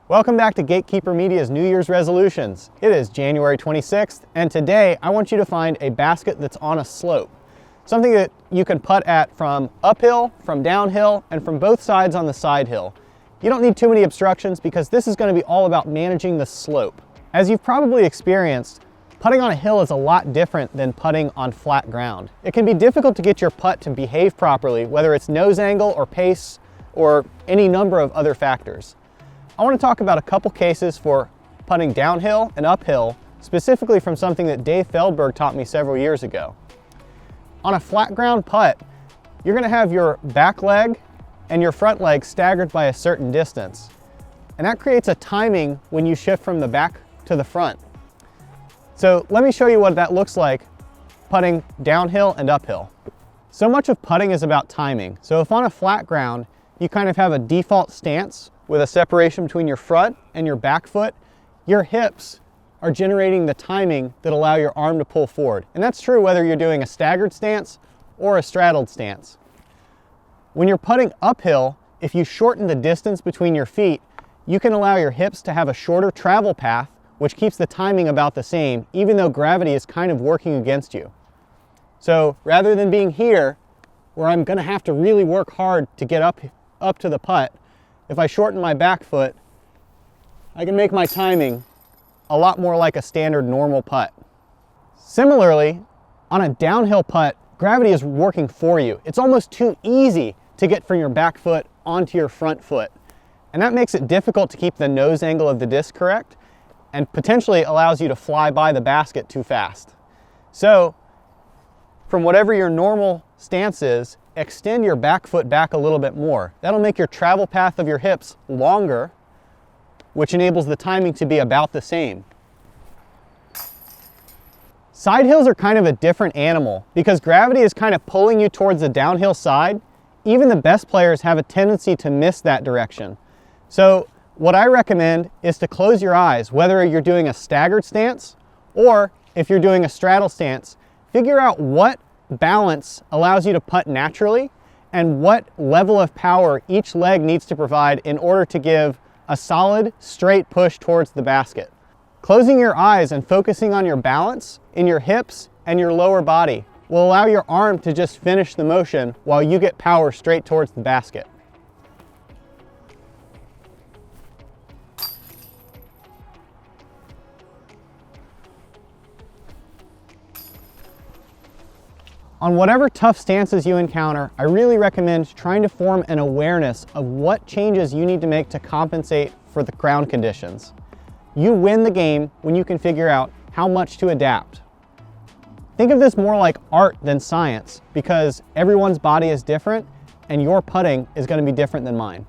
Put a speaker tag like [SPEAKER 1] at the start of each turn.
[SPEAKER 1] Welcome back to Gatekeeper Media's New Year's resolutions. It is January 26th, and today I want you to find a basket that's on a slope. Something that you can putt at from uphill, from downhill, and from both sides on the side hill. You don't need too many obstructions because this is going to be all about managing the slope. As you've probably experienced, putting on a hill is a lot different than putting on flat ground. It can be difficult to get your putt to behave properly, whether it's nose angle or pace or any number of other factors. I want to talk about a couple cases for putting downhill and uphill, specifically from something that Dave Feldberg taught me several years ago. On a flat ground putt, you're going to have your back leg and your front leg staggered by a certain distance. And that creates a timing when you shift from the back to the front. So let me show you what that looks like putting downhill and uphill. So much of putting is about timing. So if on a flat ground, you kind of have a default stance with a separation between your front and your back foot, your hips are generating the timing that allow your arm to pull forward. And that's true whether you're doing a staggered stance or a straddled stance. When you're putting uphill, if you shorten the distance between your feet, you can allow your hips to have a shorter travel path, which keeps the timing about the same, even though gravity is kind of working against you. So rather than being here, where I'm gonna have to really work hard to get up to the putt, if I shorten my back foot, I can make my timing a lot more like a standard normal putt. Similarly, on a downhill putt, gravity is working for you. It's almost too easy to get from your back foot onto your front foot. And that makes it difficult to keep the nose angle of the disc correct and potentially allows you to fly by the basket too fast. So, from whatever your normal stance is, extend your back foot back a little bit more. That'll make your travel path of your hips longer, which enables the timing to be about the same. Side hills are kind of a different animal because gravity is kind of pulling you towards the downhill side. Even the best players have a tendency to miss that direction. So what I recommend is to close your eyes, whether you're doing a staggered stance or if you're doing a straddle stance. Figure out what balance allows you to putt naturally and what level of power each leg needs to provide in order to give a solid, straight push towards the basket. Closing your eyes and focusing on your balance in your hips and your lower body will allow your arm to just finish the motion while you get power straight towards the basket. On whatever tough stances you encounter, I really recommend trying to form an awareness of what changes you need to make to compensate for the ground conditions. You win the game when you can figure out how much to adapt. Think of this more like art than science because everyone's body is different and your putting is going to be different than mine.